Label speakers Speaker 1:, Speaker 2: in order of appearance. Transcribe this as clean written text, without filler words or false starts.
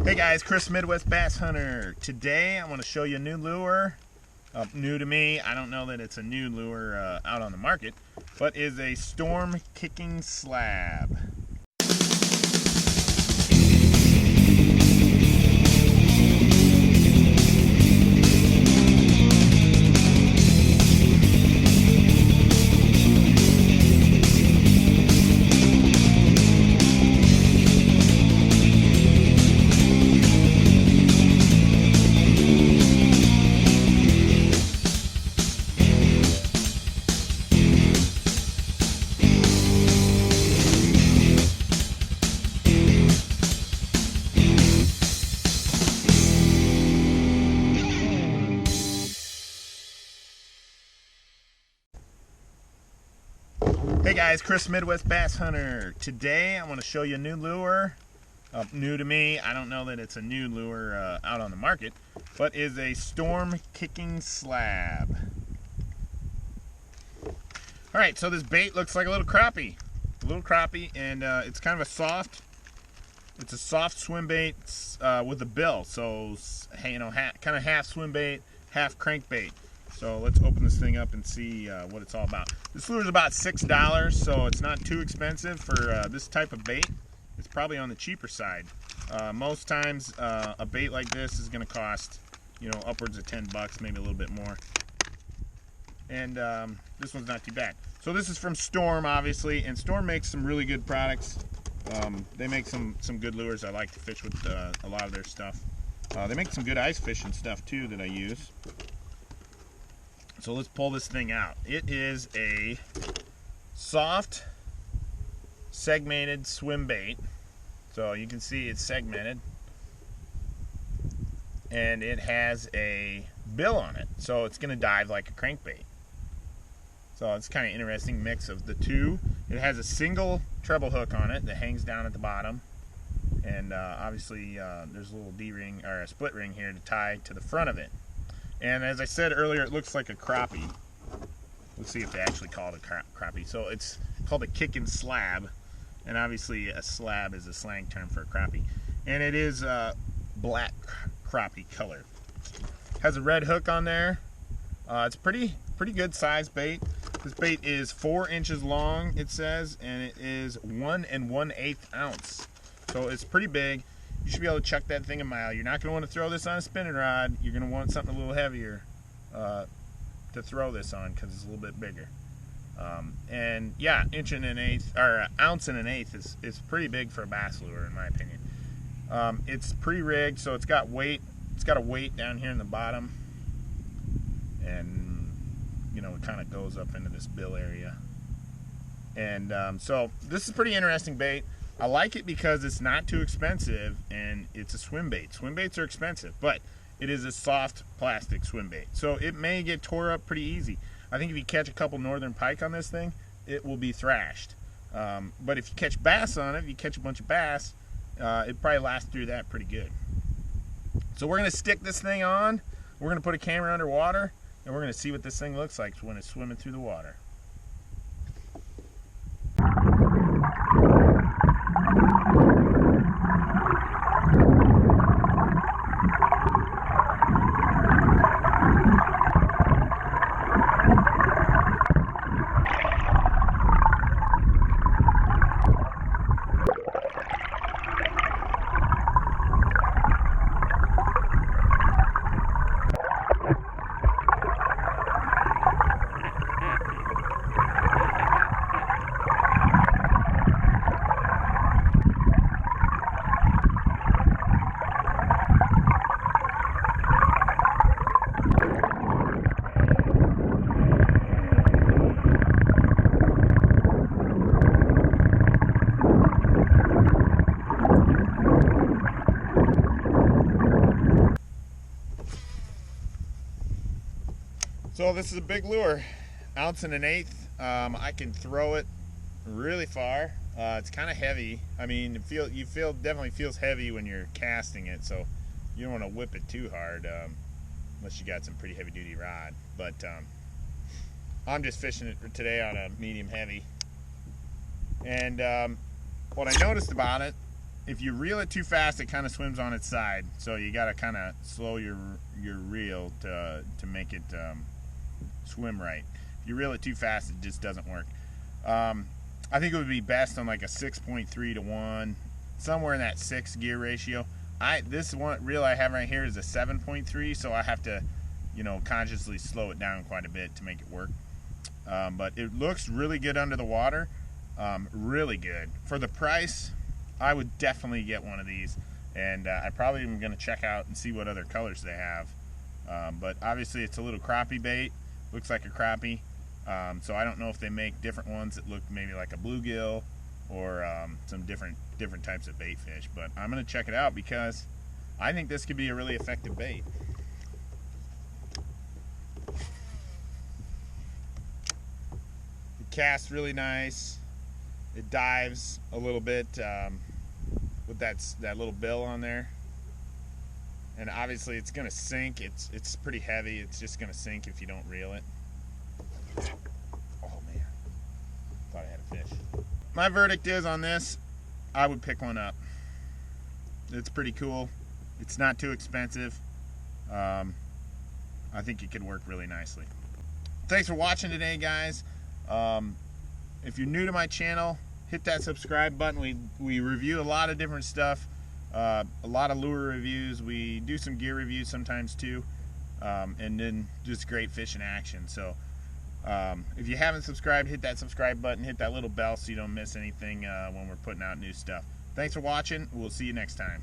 Speaker 1: Hey guys, Chris Midwest Bass Hunter. Today I want to show you a new lure. New to me. I don't know that it's a new lure out on the market, but is a storm kicking slab. Hey guys, Chris Midwest Bass Hunter. Today I want to show you a new lure. New to me. I don't know that it's a new lure out on the market, but is a storm kicking slab. Alright, so this bait looks like a little crappie. And it's kind of a soft, it's a soft swim bait with a bill. So, you know, kind of half swim bait, half crankbait. So let's open this thing up and see what it's all about. This lure is about $6, so it's not too expensive for this type of bait. It's probably on the cheaper side. Most times a bait like this is going to cost, you know, upwards of 10 bucks, maybe a little bit more. And this one's not too bad. So this is from Storm, obviously, and Storm makes some really good products. They make some good lures. I like to fish with a lot of their stuff. They make some good ice fishing stuff too that I use. So let's pull this thing out. It is a soft segmented swim bait. So you can see it's segmented. And it has a bill on it. So it's going to dive like a crankbait. So it's kind of interesting mix of the two. It has a single treble hook on it that hangs down at the bottom. And obviously there's a little D-ring or a split ring here to tie to the front of it. And as I said earlier, it looks like a crappie. Let's see if they actually call it a crappie. So it's called a KICKIN SLAB. And obviously a slab is a slang term for a crappie. And it is black crappie color. Has a red hook on there. It's pretty good size bait. This bait is 4 inches long, it says, and it is 1 1/8 ounce. So it's pretty big. You should be able to chuck that thing a mile. You're not going to want to throw this on a spinning rod. You're going to want something a little heavier to throw this on because it's a little bit bigger. And yeah, ounce and an eighth is pretty big for a bass lure in my opinion. It's pre-rigged, so it's got weight. It's got a weight down here in the bottom, and you know it kind of goes up into this bill area. And so this is a pretty interesting bait. I like it because it's not too expensive and it's a swim bait. Swim baits are expensive, but it is a soft plastic swim bait. So it may get tore up pretty easy. I think if you catch a couple northern pike on this thing, it will be thrashed. But if you catch bass on it, if you catch a bunch of bass, it probably lasts through that pretty good. So we're going to stick this thing on. We're going to put a camera underwater and we're going to see what this thing looks like when it's swimming through the water. So this is a big lure, 1 1/8 ounce. I can throw it really far. It's kind of heavy. I mean, definitely feels heavy when you're casting it, so you don't want to whip it too hard unless you got some pretty heavy duty rod. But I'm just fishing it today on a medium heavy. And what I noticed about it if you reel it too fast, it kind of swims on its side. So you got to kind of slow your reel to make it swim right. If you reel it too fast, it just doesn't work. I think it would be best on like a 6.3 to 1, somewhere in that 6 gear ratio. This one reel I have right here is a 7.3, so I have to, you know, consciously slow it down quite a bit to make it work. But it looks really good under the water, really good. For the price, I would definitely get one of these, and I probably am going to check out and see what other colors they have. But obviously it's a little crappie bait, looks like a crappie. So I don't know if they make different ones that look maybe like a bluegill or some different types of bait fish. But I'm going to check it out because I think this could be a really effective bait. It casts really nice. It dives a little bit with that little bill on there. And obviously it's going to sink. It's pretty heavy. It's just going to sink if you don't reel it. Oh man, thought I had a fish. My verdict is on this, I would pick one up. It's pretty cool. It's not too expensive. I think it could work really nicely. Thanks for watching today, guys. If you're new to my channel, hit that subscribe button. We review a lot of different stuff, a lot of lure reviews. We do some gear reviews sometimes too, and then just great fishing action. So if you haven't subscribed, hit that subscribe button, hit that little bell so you don't miss anything when we're putting out new stuff. Thanks for watching. We'll see you next time.